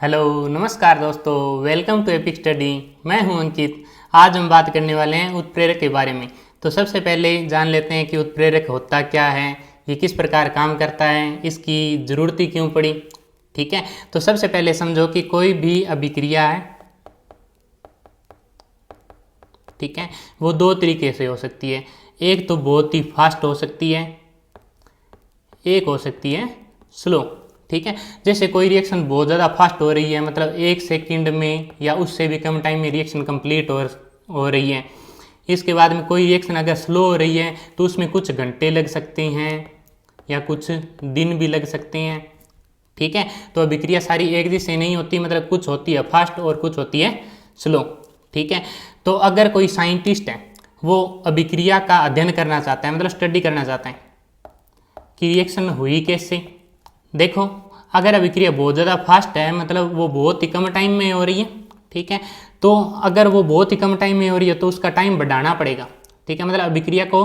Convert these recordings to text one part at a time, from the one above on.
Hello नमस्कार दोस्तों, welcome to epic study. मैं हूं अंकित। आज हम बात करने वाले हैं उत्प्रेरक के बारे में। तो सबसे पहले जान लेते हैं कि उत्प्रेरक होता क्या है, ये किस प्रकार काम करता है, इसकी ज़रूरत ही क्यों पड़ी। ठीक है, तो सबसे पहले समझो कि कोई भी अभिक्रिया है, ठीक है, वो दो तरीके से हो सकती है। एक तो बहुत ही फास्ट हो सकती है, एक हो सकती है स्लो। ठीक है, जैसे कोई रिएक्शन बहुत ज़्यादा फास्ट हो रही है, मतलब 1 सेकंड में या उससे भी कम टाइम में रिएक्शन कंप्लीट हो रही है। इसके बाद में कोई रिएक्शन अगर स्लो हो रही है तो उसमें कुछ घंटे लग सकते हैं या कुछ दिन भी लग सकते हैं। ठीक है, तो अभिक्रिया सारी एक जैसे नहीं होती, मतलब कुछ होती है फास्ट और कुछ होती है स्लो। ठीक है, तो अगर कोई साइंटिस्ट है वो अभिक्रिया का अध्ययन करना चाहता है, मतलब स्टडी करना चाहता है कि रिएक्शन हुई कैसे। देखो, अगर अभिक्रिया बहुत ज़्यादा फास्ट है, मतलब वो बहुत ही कम टाइम में हो रही है, ठीक है, तो अगर वो बहुत ही कम टाइम में हो रही है तो उसका टाइम बढ़ाना पड़ेगा। ठीक है, मतलब अभिक्रिया को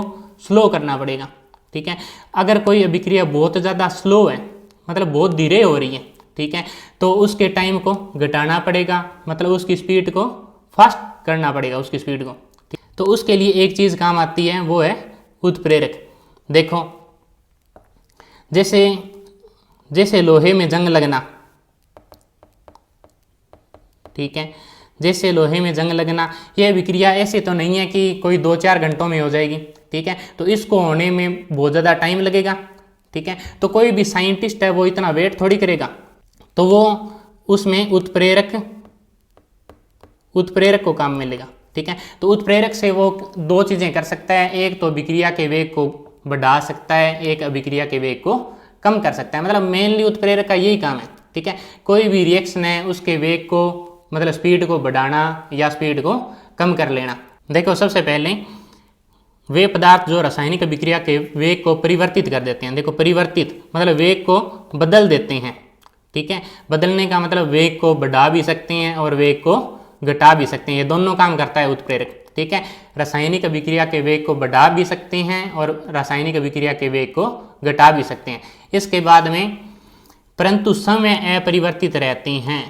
स्लो करना पड़ेगा। ठीक है, अगर कोई अभिक्रिया बहुत ज़्यादा स्लो है, मतलब बहुत धीरे हो रही है, ठीक है, तो उसके टाइम को घटाना पड़ेगा, मतलब उसकी स्पीड को फास्ट करना पड़ेगा, उसकी स्पीड को। तो उसके लिए एक चीज़ काम आती है, वो है उत्प्रेरक। देखो, जैसे लोहे में जंग लगना, ठीक है, जैसे लोहे में जंग लगना, यह अभिक्रिया ऐसे तो नहीं है कि कोई 2-4 घंटों में हो जाएगी। ठीक है, तो इसको होने में बहुत ज़्यादा टाइम लगेगा। ठीक है, तो कोई भी साइंटिस्ट है वो इतना वेट थोड़ी करेगा, तो वो उसमें उत्प्रेरक को काम मिलेगा। ठीक है, तो उत्प्रेरक से वो दो चीज़ें कर सकता है, एक तो अभिक्रिया के वेग को बढ़ा सकता है, एक अभिक्रिया के वेग को कम कर सकता है। मतलब मेनली उत्प्रेरक का यही काम है। ठीक है, कोई भी रिएक्शन है उसके वेग को, मतलब स्पीड को बढ़ाना या स्पीड को कम कर लेना। देखो, सबसे पहले वे पदार्थ जो रासायनिक अभिक्रिया के वेग को परिवर्तित कर देते हैं। देखो, परिवर्तित मतलब वेग को बदल देते हैं। ठीक है, बदलने का मतलब वेग को बढ़ा भी सकते हैं और वेग को घटा भी सकते हैं, ये दोनों काम करता है उत्प्रेरक। ठीक है, रासायनिक अभिक्रिया के वेग को बढ़ा भी सकते हैं और रासायनिक अभिक्रिया के वेग को घटा भी सकते हैं। इसके बाद में परंतु समय अपरिवर्तित रहते हैं,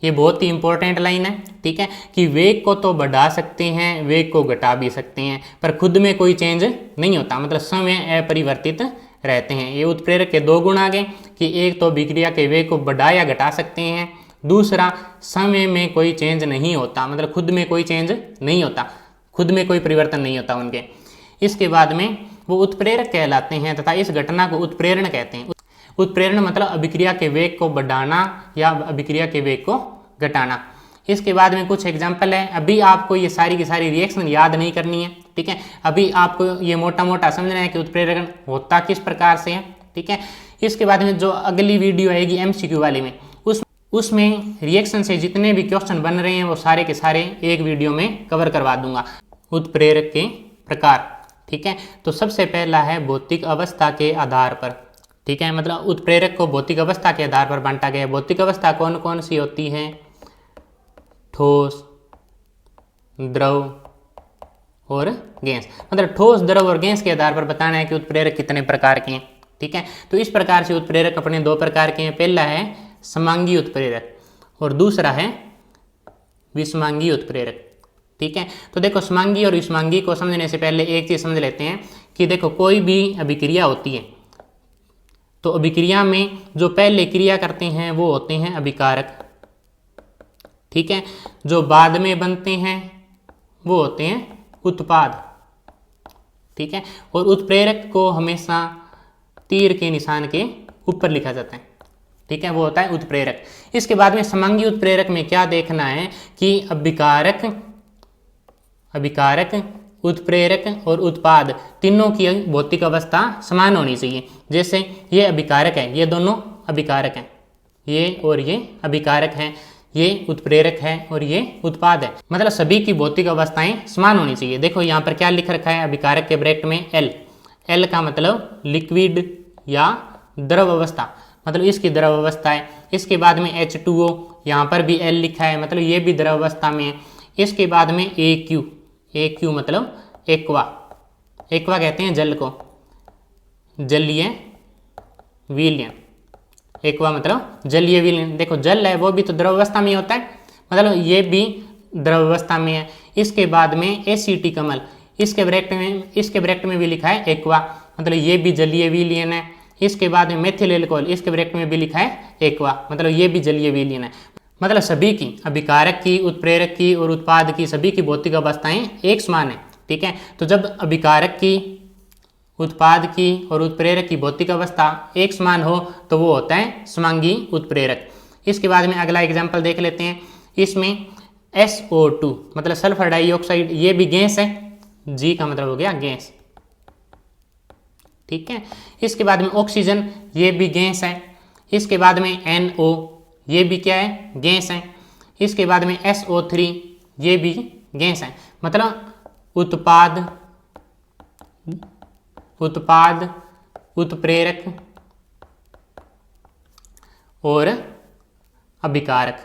ये बहुत ही इंपॉर्टेंट लाइन है। ठीक है, कि वेग को तो बढ़ा सकते हैं, वेग को घटा भी सकते हैं, पर खुद में कोई चेंज नहीं होता, मतलब समय अपरिवर्तित रहते हैं। ये उत्प्रेरक के दो गुण आ गए कि एक तो अभिक्रिया के वेग को बढ़ा या घटा सकते हैं, दूसरा समय में कोई चेंज नहीं होता, मतलब खुद में कोई चेंज नहीं होता, खुद में कोई परिवर्तन नहीं होता उनके। इसके बाद में वो उत्प्रेरक कहलाते हैं तथा इस घटना को उत्प्रेरण कहते हैं। उत्प्रेरण मतलब अभिक्रिया के वेग को बढ़ाना या अभिक्रिया के वेग को घटाना। इसके बाद में कुछ एग्जाम्पल है। अभी आपको ये सारी की सारी रिएक्शन याद नहीं करनी है। ठीक है, अभी आपको ये मोटा मोटा समझना है कि उत्प्रेरण होता किस प्रकार से है। ठीक है, इसके बाद में जो अगली वीडियो आएगी एमसीक्यू वाली में, उसमें रिएक्शन से जितने भी क्वेश्चन बन रहे हैं वो सारे के सारे एक वीडियो में कवर करवा दूंगा। उत्प्रेरक के प्रकार, ठीक है, तो सबसे पहला है भौतिक अवस्था के आधार पर। ठीक है, मतलब उत्प्रेरक को भौतिक अवस्था के आधार पर बांटा गया है। भौतिक अवस्था कौन कौन सी होती है? ठोस, द्रव और गैस। मतलब ठोस, द्रव और गैस के आधार पर बताना है कि उत्प्रेरक कितने प्रकार के हैं। ठीक है, तो इस प्रकार से उत्प्रेरक अपने दो प्रकार के हैं। पहला है समांगी उत्प्रेरक और दूसरा है विषमांगी उत्प्रेरक। ठीक है, तो देखो, समांगी और विषमांगी को समझने से पहले एक चीज समझ लेते हैं कि देखो, कोई भी अभिक्रिया होती है तो अभिक्रिया में जो पहले क्रिया करते हैं वो होते हैं अभिकारक। ठीक है, जो बाद में बनते हैं वो होते हैं उत्पाद। ठीक है, और उत्प्रेरक को हमेशा तीर के निशान के ऊपर लिखा जाता है। ठीक है, वो होता है उत्प्रेरक। इसके बाद में समांगी उत्प्रेरक में क्या देखना है कि अभिकारक, उत्प्रेरक और उत्पाद तीनों की भौतिक अवस्था समान होनी चाहिए। जैसे ये अभिकारक है, ये दोनों अभिकारक हैं, ये और ये अभिकारक हैं, ये उत्प्रेरक है और ये उत्पाद है, मतलब सभी की भौतिक अवस्थाएं समान होनी चाहिए। देखो, यहाँ पर क्या लिख रखा है अभिकारक के ब्रैकेट में एल। एल का मतलब लिक्विड या द्रव अवस्था, मतलब इसकी द्रव अवस्था है। इसके बाद में H2O, यहाँ पर भी एल लिखा है, मतलब ये भी द्रव अवस्था में है। इसके बाद में AQ मतलब एक्वा कहते हैं जल को, जलीय विलयन। एक्वा मतलब जलीय विलीन। देखो जल है वो भी तो द्रव अवस्था में होता है, मतलब ये भी द्रव अवस्था में है। इसके बाद में एसीटी कमल, इसके ब्रैकेट में भी लिखा है एक्वा, मतलब ये भी जलीय विलीन है। इसके बाद में मेथिल एल्कोहल, इसके ब्रैकेट में भी लिखा है एक्वा, मतलब ये भी जलीय विलीन है। मतलब सभी की, अभिकारक की, उत्प्रेरक की और उत्पाद की, सभी की भौतिक अवस्थाएं एक समान है। ठीक है, तो जब अभिकारक की, उत्पाद की और उत्प्रेरक की भौतिक अवस्था एक समान हो तो वो होता है समांगी उत्प्रेरक। इसके बाद में अगला एग्जाम्पल देख लेते हैं। इसमें SO2 मतलब सल्फर डाइऑक्साइड, ये भी गैस है, जी का मतलब हो गया गैस। ठीक है, इसके बाद में ऑक्सीजन, ये भी गैस है। इसके बाद में NO, ये भी क्या है, गैस है। इसके बाद में SO3, ये भी गैस है। मतलब उत्पाद, उत्प्रेरक और अभिकारक,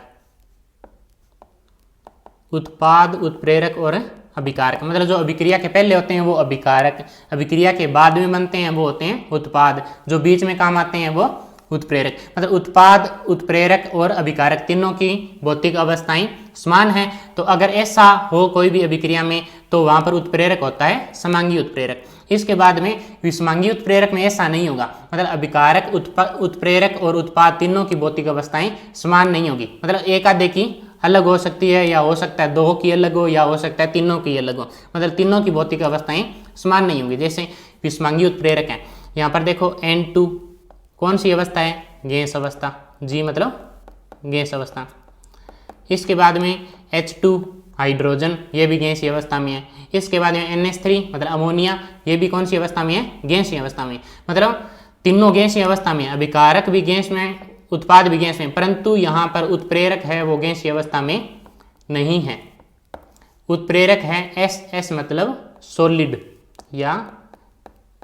उत्पाद, उत्प्रेरक और अभिकारक, मतलब जो अभिक्रिया के पहले होते हैं वो अभिकारक, अभिक्रिया के बाद में बनते हैं वो होते हैं उत्पाद, जो बीच में काम आते हैं वो उत्प्रेरक। मतलब उत्पाद, उत्प्रेरक और अभिकारक तीनों की भौतिक अवस्थाएं समान हैं। तो अगर ऐसा हो कोई भी अभिक्रिया में तो वहां पर उत्प्रेरक होता है समांगी उत्प्रेरक। इसके बाद में विषमांगी उत्प्रेरक में ऐसा नहीं होगा, मतलब अभिकारक, उत्प्रेरक और उत्पाद तीनों की भौतिक अवस्थाएं समान नहीं होगी। मतलब एक आधे की अलग हो सकती है, या हो सकता है दो की अलग हो, या हो सकता है तीनों की अलग हो, मतलब तीनों की भौतिक अवस्थाएं समान नहीं होंगी। जैसे विषमांगी उत्प्रेरक है, यहाँ पर देखो N2 कौन सी अवस्था है, गैस अवस्था, G मतलब गैस अवस्था। इसके बाद में H2 हाइड्रोजन, ये भी गैसीय अवस्था में है। इसके बाद में NH3 मतलब अमोनिया, ये भी कौन सी अवस्था में है, गैसीय अवस्था में। मतलब तीनों गैसीय अवस्था में, अभिकारक भी गैस में, उत्पाद भी गैस में, परंतु यहाँ पर उत्प्रेरक है वो गैसीय अवस्था में नहीं है। उत्प्रेरक है SS मतलब सॉलिड या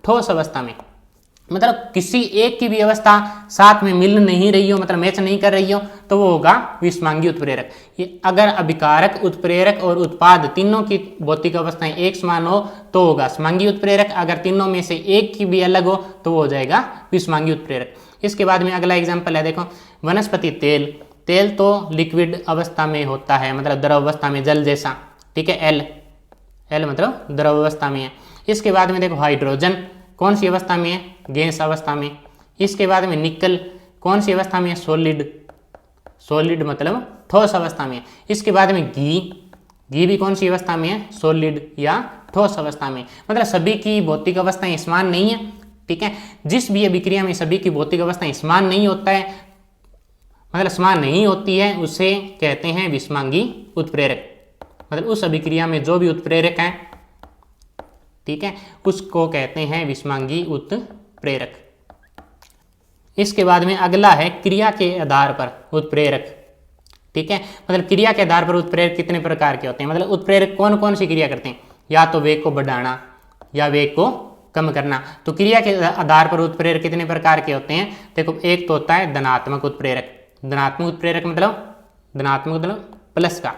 ठोस अवस्था में, मतलब किसी एक की भी अवस्था साथ में मिल नहीं रही हो, मतलब मैच नहीं कर रही हो, तो वो होगा विषमांगी उत्प्रेरक। ये अगर अभिकारक, उत्प्रेरक और उत्पाद तीनों की भौतिक अवस्थाएं एक समान हो तो होगा समांगी उत्प्रेरक। अगर तीनों में से एक की भी अलग हो तो वो हो जाएगा विषमांगी उत्प्रेरक। इसके बाद में अगला एग्जाम्पल है, देखो वनस्पति तेल, तेल तो लिक्विड अवस्था में होता है, मतलब द्रव अवस्था में, जल जैसा। ठीक है, L मतलब द्रव अवस्था में है। इसके बाद में देखो हाइड्रोजन कौन सी अवस्था में है, गैस अवस्था में। इसके बाद में निकल कौन सी अवस्था में है, सॉलिड मतलब ठोस अवस्था में। इसके बाद में घी भी कौन सी अवस्था में है, सॉलिड या ठोस अवस्था में। मतलब सभी की भौतिक अवस्थाएं समान नहीं है। ठीक है, जिस भी अभिक्रिया में सभी की भौतिक अवस्थाएं समान नहीं होता है, मतलब समान नहीं होती है, उसे कहते हैं विषमांगी उत्प्रेरक। मतलब उस अभिक्रिया में जो भी उत्प्रेरक है, ठीक है, उसको कहते हैं विषमांगी उत्प्रेरक। इसके बाद में अगला है क्रिया के आधार पर उत्प्रेरक। ठीक है, मतलब क्रिया के आधार पर उत्प्रेरक कितने प्रकार के होते हैं, मतलब उत्प्रेरक कौन कौन सी क्रिया करते हैं, या तो वेग को बढ़ाना या वेग को कम करना। तो क्रिया के आधार पर उत्प्रेरक कितने प्रकार के होते हैं, देखो एक तो होता है धनात्मक उत्प्रेरक। धनात्मक उत्प्रेरक मतलब प्लस का।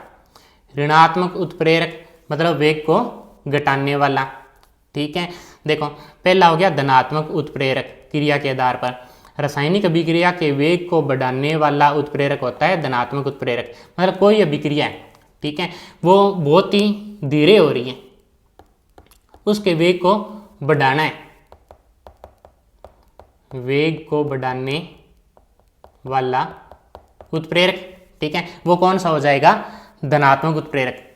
ऋणात्मक उत्प्रेरक मतलब वेग को घटाने वाला। ठीक है, देखो पहला हो गया धनात्मक उत्प्रेरक, क्रिया के आधार पर। रासायनिक अभिक्रिया के वेग को बढ़ाने वाला उत्प्रेरक होता है धनात्मक उत्प्रेरक। मतलब कोई अभिक्रिया है, ठीक है, वो बहुत ही धीरे हो रही है, उसके वेग को बढ़ाना है, वेग को बढ़ाने वाला उत्प्रेरक। ठीक है, वो कौन सा हो जाएगा, धनात्मक उत्प्रेरक।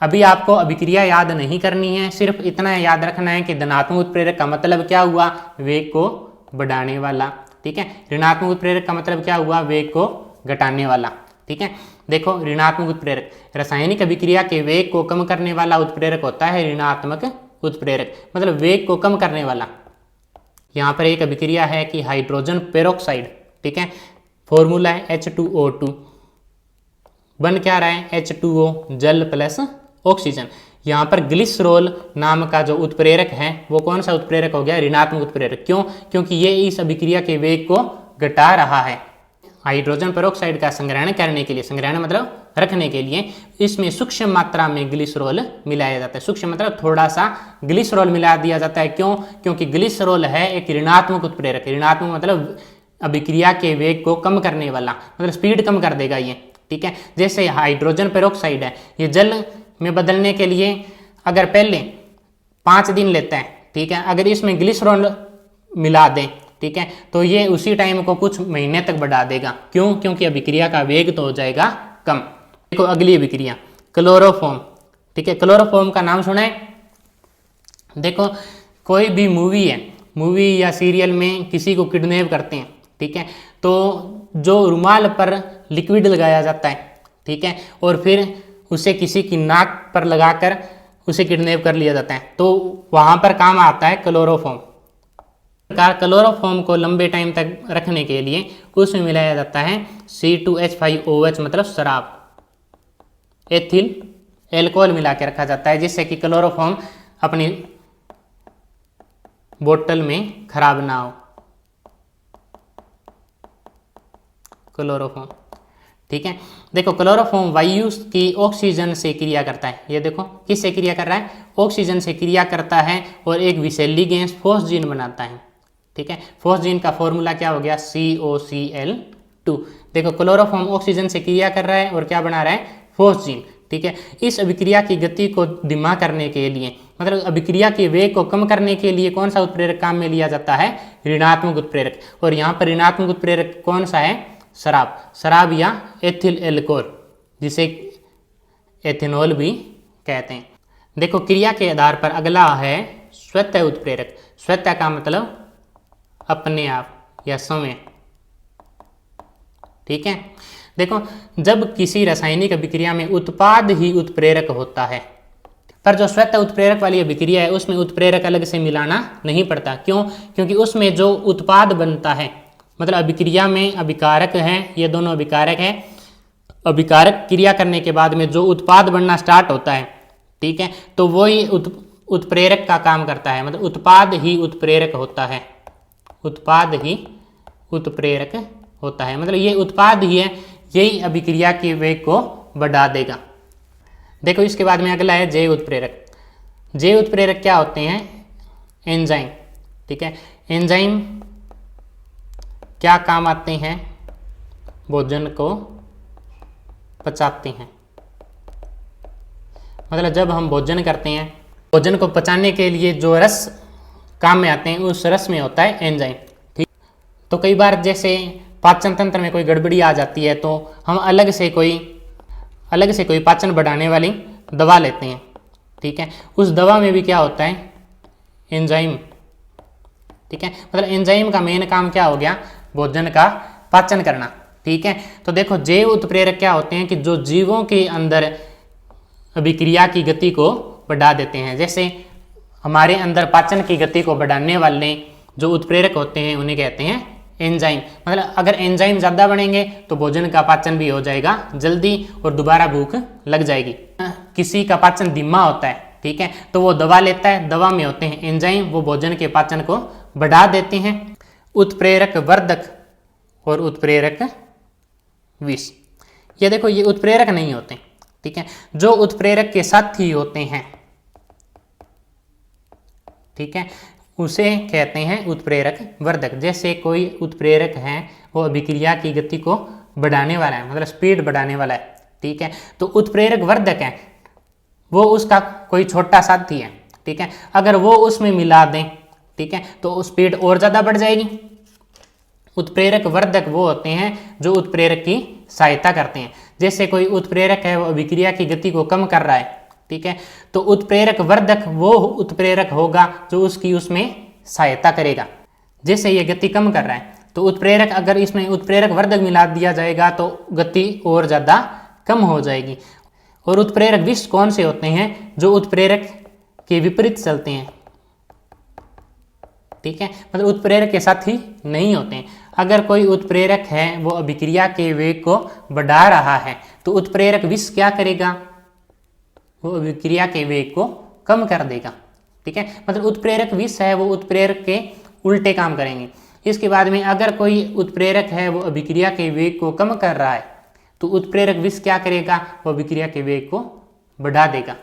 अभी आपको अभिक्रिया याद नहीं करनी है, सिर्फ इतना याद रखना है कि धनात्मक उत्प्रेरक का मतलब क्या हुआ, वेग को बढ़ाने वाला। ठीक है, ऋणात्मक उत्प्रेरक का मतलब क्या हुआ, वेग को घटाने वाला। ठीक है, देखो ऋणात्मक उत्प्रेरक रासायनिक अभिक्रिया के वेग को कम करने वाला उत्प्रेरक होता है ऋणात्मक उत्प्रेरक, मतलब वेग को कम करने वाला। यहाँ पर एक अभिक्रिया है कि हाइड्रोजन पेरोक्साइड, ठीक है, फॉर्मूला है H2O2, बन क्या रहा है, H2O जल प्लस ऑक्सीजन। यहाँ पर ग्लिसरॉल नाम का जो उत्प्रेरक है वो कौन सा उत्प्रेरक हो गया, ऋणात्मक उत्प्रेरक। क्यों, क्योंकि ये इस अभिक्रिया के वेग को घटा रहा है। हाइड्रोजन पेरोक्साइड का संग्रहण करने के लिए, संग्रहण मतलब रखने के लिए, इसमें सूक्ष्म मात्रा में ग्लिसरॉल मिलाया जाता है। सूक्ष्म मतलब थोड़ा सा ग्लिसरॉल मिला दिया जाता है। क्यों, क्योंकि ग्लिसरॉल है एक ऋणात्मक उत्प्रेरक। ऋणात्मक मतलब अभिक्रिया के वेग को कम करने वाला, मतलब स्पीड कम कर देगा ये, ठीक है। जैसे हाइड्रोजन पेरोक्साइड है, ये जल में बदलने के लिए अगर पहले 5 दिन लेता है, ठीक है, अगर इसमें ग्लिसरॉल मिला दें, ठीक है, तो ये उसी टाइम को कुछ महीने तक बढ़ा देगा। क्यों? क्योंकि अभिक्रिया का वेग तो हो जाएगा कम। देखो अगली अभिक्रिया क्लोरोफॉर्म, ठीक है। क्लोरोफॉर्म का नाम सुना है? देखो कोई भी मूवी है, मूवी या सीरियल में किसी को किडनैप करते हैं, ठीक है, तो जो रुमाल पर लिक्विड लगाया जाता है, ठीक है, और फिर उसे किसी की नाक पर लगाकर उसे किडनैप कर लिया जाता है, तो वहाँ पर काम आता है क्लोरोफॉर्म। क्लोरोफॉर्म को लंबे टाइम तक रखने के लिए उसमें मिलाया जाता है C2H5OH, मतलब शराब, एथिल एल्कोहल मिला के रखा जाता है, जिससे कि क्लोरोफॉर्म अपनी बोतल में खराब ना हो। क्लोरोफॉर्म, ठीक है। देखो क्लोरोफॉर्म वायु की ऑक्सीजन से क्रिया करता है। ये देखो किससे क्रिया कर रहा है? ऑक्सीजन से क्रिया करता है और एक विषैली गैस फोस्जीन बनाता है, ठीक है। फोस्जीन का फॉर्मूला क्या हो गया? COCl2। देखो क्लोरोफॉर्म ऑक्सीजन से क्रिया कर रहा है और क्या बना रहा है? फोस्जीन, ठीक है। इस अभिक्रिया की गति को धीमा करने के लिए, मतलब अभिक्रिया के वेग को कम करने के लिए कौन सा उत्प्रेरक काम में लिया जाता है? ऋणात्मक उत्प्रेरक। और यहाँ पर ऋणात्मक उत्प्रेरक कौन सा है? शराब, शराब या एथिल एल्कोहल, जिसे एथेनॉल भी कहते हैं। देखो क्रिया के आधार पर अगला है स्वतः उत्प्रेरक। स्वतः का मतलब अपने आप या स्वयं, ठीक है। देखो जब किसी रासायनिक अभिक्रिया में उत्पाद ही उत्प्रेरक होता है, पर जो स्वतः उत्प्रेरक वाली अभिक्रिया है उसमें उत्प्रेरक अलग से मिलाना नहीं पड़ता। क्यों? क्योंकि उसमें जो उत्पाद बनता है, मतलब अभिक्रिया में अभिकारक हैं, ये दोनों अभिकारक हैं, अभिकारक क्रिया करने के बाद में जो उत्पाद बनना स्टार्ट होता है, ठीक है, तो वही उत्प्रेरक का काम करता है। मतलब उत्पाद ही उत्प्रेरक होता है, उत्पाद ही उत्प्रेरक होता है, मतलब ये उत्पाद ही है, यही अभिक्रिया के वेग को बढ़ा देगा। देखो इसके बाद में अगला है जैव उत्प्रेरक। जैव उत्प्रेरक क्या होते हैं? एंजाइम, ठीक है। एंजाइम क्या काम आते हैं? भोजन को पचाते हैं। मतलब जब हम भोजन करते हैं, भोजन को पचाने के लिए जो रस काम में आते हैं, उस रस में होता है एंजाइम, ठीक। तो कई बार जैसे पाचन तंत्र में कोई गड़बड़ी आ जाती है, तो हम अलग से कोई पाचन बढ़ाने वाली दवा लेते हैं, ठीक है। उस दवा में भी क्या होता है? एंजाइम, ठीक है। मतलब एंजाइम का मेन काम क्या हो गया? भोजन का पाचन करना, ठीक है। तो देखो जैव उत्प्रेरक क्या होते हैं कि जो जीवों के अंदर अभिक्रिया की गति को बढ़ा देते हैं। जैसे हमारे अंदर पाचन की गति को बढ़ाने वाले जो उत्प्रेरक होते हैं उन्हें कहते हैं एंजाइम। मतलब अगर एंजाइम ज़्यादा बढ़ेंगे तो भोजन का पाचन भी हो जाएगा जल्दी और दोबारा भूख लग जाएगी। किसी का पाचन धीमा होता है, ठीक है, तो वो दवा लेता है, दवा में होते हैं एंजाइम, वो भोजन के पाचन को बढ़ा देते हैं। उत्प्रेरक वर्धक और उत्प्रेरक विष, ये देखो ये उत्प्रेरक नहीं होते, ठीक है। जो उत्प्रेरक के साथी होते हैं, ठीक है, उसे कहते हैं उत्प्रेरक वर्धक। जैसे कोई उत्प्रेरक है वो अभिक्रिया की गति को बढ़ाने वाला है, मतलब स्पीड बढ़ाने वाला है, ठीक है, तो उत्प्रेरक वर्धक है, वो उसका कोई छोटा साथी है, ठीक है। अगर वो उसमें मिला दें, ठीक है, तो स्पीड और ज़्यादा बढ़ जाएगी। उत्प्रेरक वर्धक वो होते हैं जो उत्प्रेरक की सहायता करते हैं। जैसे कोई उत्प्रेरक है वो अभिक्रिया की गति को कम कर रहा है, ठीक है, तो उत्प्रेरक वर्धक वो उत्प्रेरक होगा जो उसमें सहायता करेगा। जैसे ये गति कम कर रहा है तो उत्प्रेरक, अगर इसमें उत्प्रेरक वर्धक मिला दिया जाएगा तो गति और ज़्यादा कम हो जाएगी। और उत्प्रेरक विष कौन से होते हैं? जो उत्प्रेरक के विपरीत चलते हैं, ठीक है, मतलब उत्प्रेरक के साथ ही नहीं होते हैं। अगर कोई उत्प्रेरक है वो अभिक्रिया के वेग को बढ़ा रहा है तो उत्प्रेरक विष क्या करेगा? वो अभिक्रिया के वेग को कम कर देगा, ठीक है। मतलब उत्प्रेरक विष है वो उत्प्रेरक के उल्टे काम करेंगे। इसके बाद में अगर कोई उत्प्रेरक है वो अभिक्रिया के वेग को कम कर रहा है तो उत्प्रेरक विष क्या करेगा? वो अभिक्रिया के वेग को बढ़ा देगा,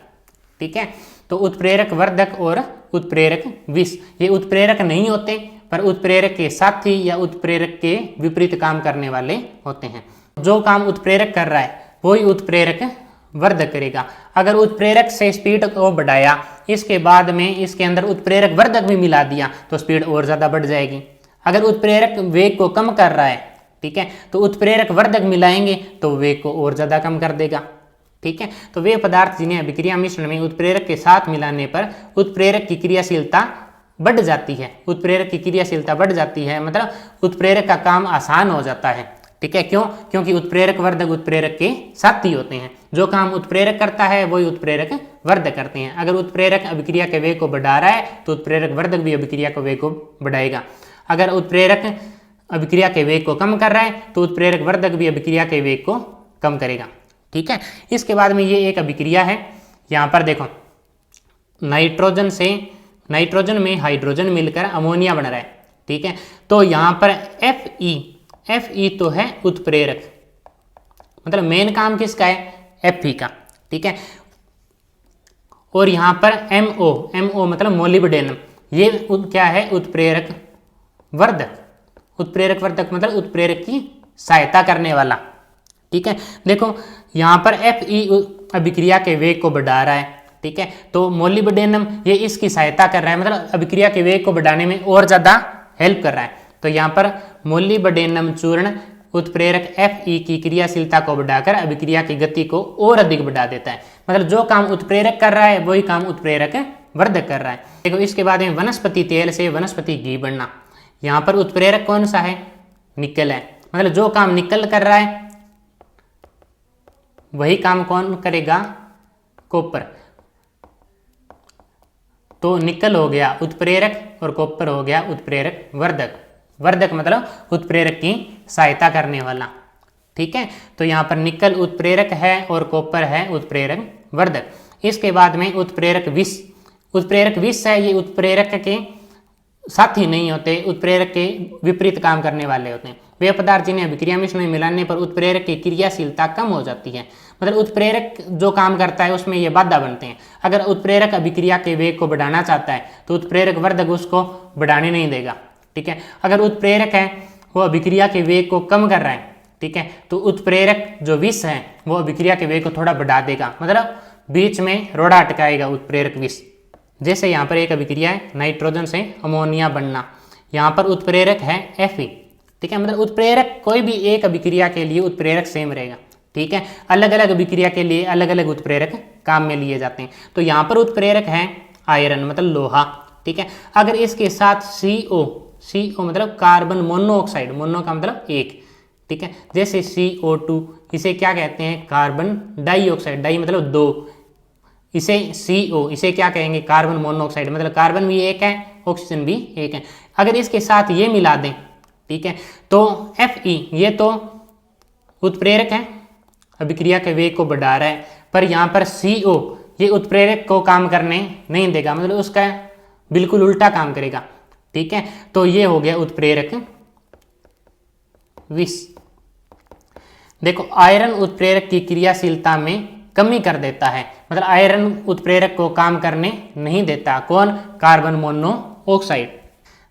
ठीक है। तो उत्प्रेरक वर्धक और उत्प्रेरक विष ये उत्प्रेरक नहीं होते पर उत्प्रेरक के साथी या उत्प्रेरक के विपरीत काम करने वाले होते हैं। जो काम उत्प्रेरक कर रहा है वही उत्प्रेरक वर्धक करेगा। अगर उत्प्रेरक से स्पीड को बढ़ाया, इसके बाद में इसके अंदर उत्प्रेरक वर्धक भी मिला दिया तो स्पीड और ज़्यादा बढ़ जाएगी। अगर उत्प्रेरक वेग को कम कर रहा है, ठीक है, तो उत्प्रेरक वर्धक मिलाएंगे तो वेग को और ज़्यादा कम कर देगा। ठीक है, तो वे पदार्थ जिन्हें अभिक्रिया मिश्रण में उत्प्रेरक के साथ मिलाने पर उत्प्रेरक की क्रियाशीलता बढ़ जाती है। उत्प्रेरक की क्रियाशीलता बढ़ जाती है मतलब उत्प्रेरक का काम आसान हो जाता है। ठीक है, क्यों? क्योंकि उत्प्रेरक वर्धक उत्प्रेरक के साथी होते हैं। जो काम उत्प्रेरक करता है वही उत्प्रेरक वर्धक करते हैं। अगर उत्प्रेरक अभिक्रिया के वेग को बढ़ा रहा है तो उत्प्रेरक वर्धक भी अभिक्रिया के वेग को बढ़ाएगा। अगर उत्प्रेरक अभिक्रिया के वेग को कम कर रहा है तो उत्प्रेरक वर्धक भी अभिक्रिया के वेग को कम करेगा। ठीक है, इसके बाद में ये एक अभिक्रिया है। यहाँ पर देखो, नाइट्रोजन में हाइड्रोजन मिलकर अमोनिया बन रहा है। ठीक है, तो यहाँ पर Fe तो है उत्प्रेरक, मतलब मेन काम किसका है? Fe का। ठीक है, और यहाँ पर MO मतलब मोलिब्डेनम, ये क्या है? उत्प्रेरक वर्धक। उत्प्रेरक वर्धक मतलब उत्प्रेरक की सहायता करने वाला। ठीक है, देखो यहाँ पर Fe अभिक्रिया के वेग को बढ़ा रहा है। ठीक है, तो मोलिब्डेनम ये इसकी सहायता कर रहा है, मतलब अभिक्रिया के वेग को बढ़ाने में और ज़्यादा हेल्प कर रहा है। तो यहाँ पर मोलिब्डेनम चूर्ण उत्प्रेरक Fe की क्रियाशीलता को बढ़ाकर अभिक्रिया की गति को और अधिक बढ़ा देता है। मतलब जो काम उत्प्रेरक कर रहा है वही काम उत्प्रेरक वर्धक कर रहा है। देखो, इसके बाद में वनस्पति तेल से वनस्पति घी बनना। यहाँ पर उत्प्रेरक कौन सा है? निकल है। मतलब जो काम निकल कर रहा है वही काम कौन करेगा? कॉपर। तो निकल हो गया उत्प्रेरक और कॉपर हो गया उत्प्रेरक वर्धक। वर्धक मतलब उत्प्रेरक की सहायता करने वाला। ठीक है, तो यहाँ पर निकल उत्प्रेरक है और कॉपर है उत्प्रेरक वर्धक। इसके बाद में उत्प्रेरक विष। उत्प्रेरक विष है, ये उत्प्रेरक के साथी नहीं होते, उत्प्रेरक के विपरीत काम करने वाले होते हैं। वे पदार्थ जिन्हें अभिक्रिया मिश्रण में मिलाने पर उत्प्रेरक की क्रियाशीलता कम हो जाती है। मतलब उत्प्रेरक जो काम करता है उसमें ये बाधा बनते हैं। अगर उत्प्रेरक अभिक्रिया के वेग को बढ़ाना चाहता है तो उत्प्रेरक वर्धक उसको बढ़ाने नहीं देगा। ठीक है, अगर उत्प्रेरक है वो अभिक्रिया के वेग को कम कर रहा है, ठीक है, तो उत्प्रेरक जो विष है वो अभिक्रिया के वेग को थोड़ा बढ़ा देगा, मतलब बीच में रोड़ा अटकाएगा उत्प्रेरक विष। जैसे यहाँ पर एक अभिक्रिया है नाइट्रोजन से अमोनिया बनना। यहाँ पर उत्प्रेरक है Fe। ठीक है, मतलब उत्प्रेरक कोई भी एक अभिक्रिया के लिए उत्प्रेरक सेम रहेगा। ठीक है, अलग अलग अभिक्रिया के लिए अलग अलग उत्प्रेरक काम में लिए जाते हैं। तो यहाँ पर उत्प्रेरक है आयरन मतलब लोहा। ठीक है, अगर इसके साथ CO मतलब कार्बन मोनोऑक्साइड, मोनो का मतलब एक। ठीक है, जैसे CO2, इसे क्या कहते हैं? कार्बन डाइऑक्साइड, डाई मतलब दो। इसे CO, इसे क्या कहेंगे? कार्बन मोनोऑक्साइड, मतलब कार्बन भी एक है ऑक्सीजन भी एक है। अगर इसके साथ ये मिला दें, ठीक है, तो Fe ये तो उत्प्रेरक है, अभिक्रिया के वेग को बढ़ा रहा है, पर यहाँ पर CO ये उत्प्रेरक को काम करने नहीं देगा, मतलब उसका बिल्कुल उल्टा काम करेगा। ठीक है, तो ये हो गया उत्प्रेरक विष। देखो, आयरन उत्प्रेरक की क्रियाशीलता में कमी कर देता है, मतलब आयरन उत्प्रेरक को काम करने नहीं देता। कौन? Carbon monoxide.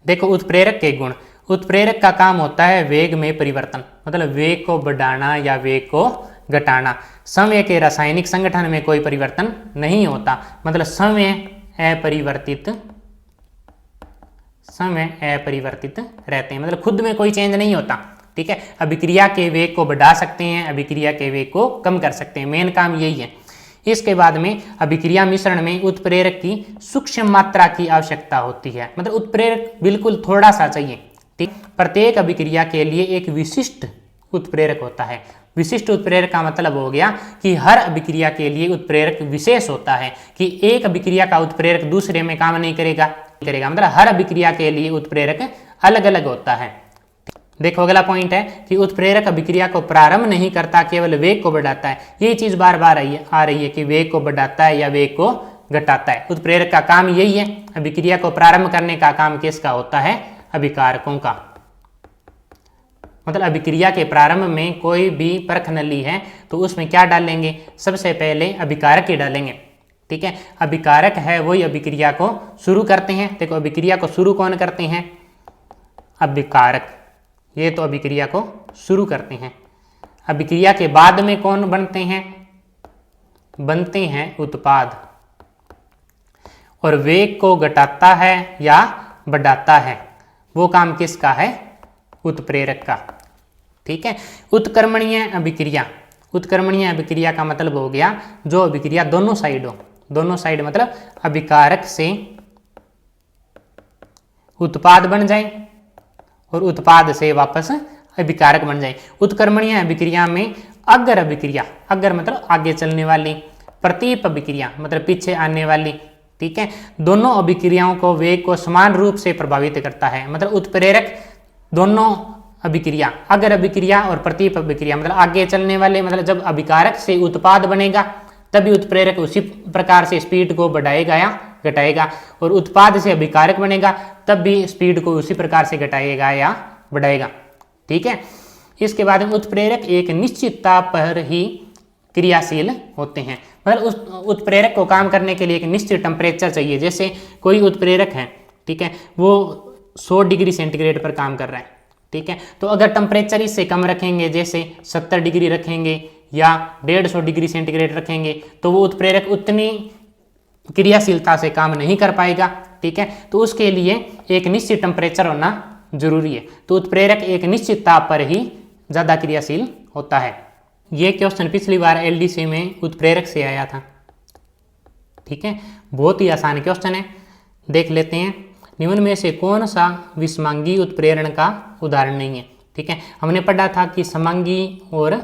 देखो, उत्प्रेरक के गुण। उत्प्रेरक का काम होता है वेग में परिवर्तन, मतलब वेग को बढ़ाना या वेग को घटाना। समय के रासायनिक संगठन में कोई परिवर्तन नहीं होता, मतलब समय अपरिवर्तित रहते हैं, मतलब खुद में कोई चेंज नहीं होता। ठीक है, अभिक्रिया के वेग को बढ़ा सकते हैं, अभिक्रिया के वेग को कम कर सकते हैं, मेन काम यही है। इसके बाद में अभिक्रिया मिश्रण में उत्प्रेरक की सूक्ष्म मात्रा की आवश्यकता होती है, मतलब उत्प्रेरक बिल्कुल थोड़ा सा चाहिए। ठीक, प्रत्येक अभिक्रिया के लिए एक विशिष्ट उत्प्रेरक होता है। विशिष्ट उत्प्रेरक का मतलब हो गया कि हर अभिक्रिया के लिए उत्प्रेरक विशेष होता है, कि एक अभिक्रिया का उत्प्रेरक दूसरे में काम नहीं करेगा, मतलब हर अभिक्रिया के लिए उत्प्रेरक अलग अलग होता है। देखो, अगला पॉइंट है कि उत्प्रेरक अभिक्रिया को प्रारंभ नहीं करता, केवल वेग को बढ़ाता है। यही चीज बार बार आ रही है कि वेग को बढ़ाता है या वेग को घटाता है। उत्प्रेरक का काम यही है। अभिक्रिया को प्रारंभ करने का काम किसका होता है? अभिकारकों का। मतलब अभिक्रिया के प्रारंभ में कोई भी परख नली है तो उसमें क्या डालेंगे? सबसे पहले अभिकारक ही डालेंगे। ठीक है, अभिकारक है वही अभिक्रिया को शुरू करते हैं। देखो, अभिक्रिया को शुरू कौन करते हैं? अभिकारक, ये तो अभिक्रिया को शुरू करते हैं। अभिक्रिया के बाद में कौन बनते हैं? बनते हैं उत्पाद। और वेग को घटाता है या बढ़ाता है, वो काम किसका है? उत्प्रेरक का। ठीक है। उत्क्रमणीय अभिक्रिया, उत्क्रमणीय अभिक्रिया का मतलब हो गया जो अभिक्रिया दोनों साइड हो, दोनों साइड मतलब अभिकारक से उत्पाद बन जाए और उत्पाद से वापस अभिकारक बन जाए। उत्क्रमणीय अभिक्रिया में अग्र अभिक्रिया, अग्र मतलब आगे चलने वाली, प्रतीप अभिक्रिया मतलब पीछे आने वाली, ठीक है, दोनों अभिक्रियाओं को वेग को समान रूप से प्रभावित करता है। मतलब उत्प्रेरक दोनों अभिक्रिया, अग्र अभिक्रिया और प्रतीप अभिक्रिया मतलब आगे चलने वाले, मतलब जब अभिकारक से उत्पाद बनेगा तभी उत्प्रेरक उसी प्रकार से स्पीड को बढ़ाएगा या घटाएगा, और उत्पाद से अभिकारक बनेगा तब भी स्पीड को उसी प्रकार से घटाएगा या बढ़ाएगा। ठीक है। इसके बाद में उत्प्रेरक एक निश्चित ताप पर ही क्रियाशील होते हैं। मतलब उस उत्प्रेरक को काम करने के लिए एक निश्चित टेम्परेचर चाहिए। जैसे कोई उत्प्रेरक है, ठीक है, वो 100 डिग्री सेंटीग्रेड पर काम कर रहा है, ठीक है, तो अगर टेम्परेचर इससे कम रखेंगे, जैसे 70 डिग्री रखेंगे या 150 डिग्री सेंटीग्रेड रखेंगे, तो वो उत्प्रेरक उतनी क्रियाशीलता से काम नहीं कर पाएगा। ठीक है। तो उसके लिए एक निश्चित टेम्परेचर होना जरूरी है। तो उत्प्रेरक एक निश्चित ताप पर ही ज़्यादा क्रियाशील होता है। ये क्वेश्चन पिछली बार एलडीसी में उत्प्रेरक से आया था। ठीक है, बहुत ही आसान क्वेश्चन है, देख लेते हैं। निम्न में से कौन सा विषमांगी उत्प्रेरण का उदाहरण नहीं है? ठीक है, हमने पढ़ा था कि समांगी और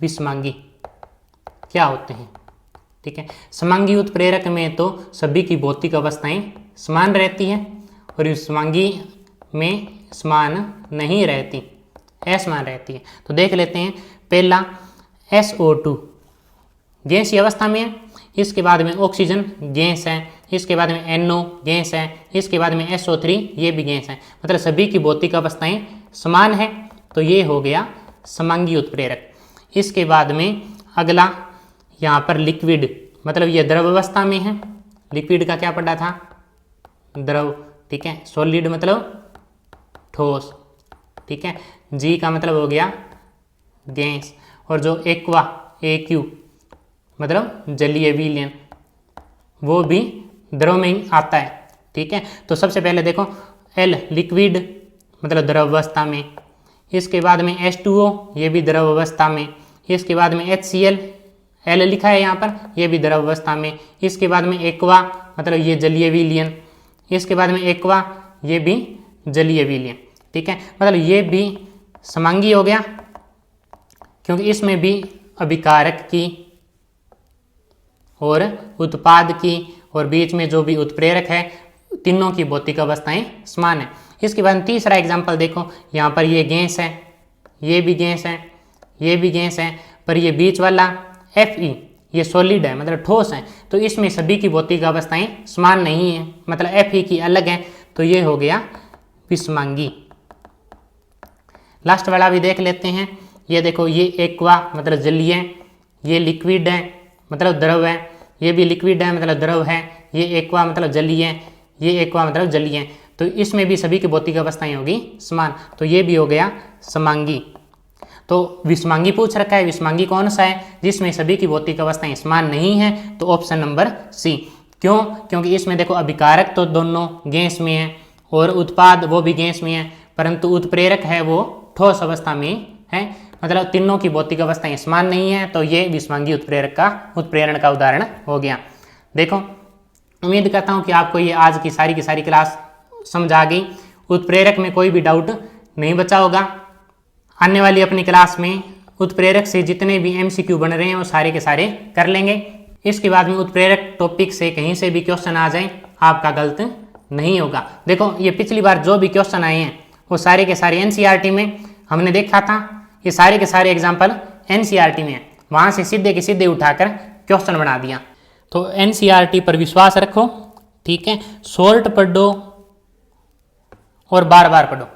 विषमांगी क्या होते हैं। ठीक है, समांगी उत्प्रेरक में तो सभी की भौतिक अवस्थाएं समान रहती हैं और विषमांगी में समान नहीं रहती, असमान रहती है। तो देख लेते हैं। पहला SO2 गैसीय अवस्था में है, इसके बाद में ऑक्सीजन गैस है, इसके बाद में NO गैस है, इसके बाद में SO3 ये भी गैस है, मतलब सभी की भौतिक अवस्थाएं समान है। तो ये हो गया समांगी उत्प्रेरक। इसके बाद में अगला यहाँ पर लिक्विड, मतलब ये द्रव अवस्था में है। लिक्विड का क्या पढ़ा था? द्रव। ठीक है, सॉलिड मतलब ठोस। ठीक है, G का मतलब हो गया गैस, और जो एक्वा AQ मतलब जलीय विलयन, वो भी द्रव में ही आता है। ठीक है, तो सबसे पहले देखो L लिक्विड मतलब द्रव अवस्था में, इसके बाद में H2O ये भी द्रव अवस्था में, इसके बाद में HCl L लिखा है यहाँ पर, ये भी द्रव अवस्था में, इसके बाद में एक्वा मतलब ये जलीय विलयन, इसके बाद में एक्वा ये भी जलीय विलयन। ठीक है, मतलब ये भी समांगी हो गया क्योंकि इसमें भी अभिकारक की और उत्पाद की और बीच में जो भी उत्प्रेरक है, तीनों की भौतिक अवस्थाएं समान है। इसके बाद तीसरा एग्जाम्पल देखो, यहाँ पर ये गैस है, ये भी गैस है, ये भी गैस है, पर ये बीच वाला Fe ये सॉलिड है मतलब ठोस है, तो इसमें सभी की भौतिक अवस्थाएं समान नहीं है, मतलब Fe की अलग है, तो ये हो गया विषमांगी। लास्ट वाला भी देख लेते हैं। ये देखो, ये एक्वा मतलब जलीय, ये लिक्विड है मतलब द्रव है, ये भी लिक्विड है मतलब द्रव है, ये एक्वा मतलब जलीय, ये एक्वा मतलब जलीय, तो इसमें भी सभी की भौतिक अवस्थाएं होगी समान, तो ये भी हो गया समांगी। तो विषमांगी पूछ रखा है, विषमांगी कौन सा है? जिसमें सभी की भौतिक अवस्थाएं समान नहीं है, तो ऑप्शन नंबर सी। क्यों? क्योंकि इसमें देखो अभिकारक तो दोनों गैस में है और उत्पाद वो भी गैस में है, परंतु उत्प्रेरक है वो ठोस अवस्था में है, मतलब तीनों की भौतिक अवस्थाएं समान नहीं है, तो ये विषमांगी उत्प्रेरण का उदाहरण हो गया। देखो, उम्मीद करता हूँ कि आपको ये आज की सारी क्लास समझ आ गई, उत्प्रेरक में कोई भी डाउट नहीं बचा होगा। आने वाली अपनी क्लास में उत्प्रेरक से जितने भी MCQ बन रहे हैं वो सारे के सारे कर लेंगे। इसके बाद में उत्प्रेरक टॉपिक से कहीं से भी क्वेश्चन आ जाए आपका गलत नहीं होगा। देखो, ये पिछली बार जो भी क्वेश्चन आए हैं वो सारे के सारे NCERT में हमने देखा था, ये सारे के सारे एग्जाम्पल NCERT में है, वहाँ से सीधे के सीधे उठाकर क्वेश्चन बना दिया। तो NCERT पर विश्वास रखो, ठीक है, शॉर्ट पढ़ो और बार बार पढ़ो।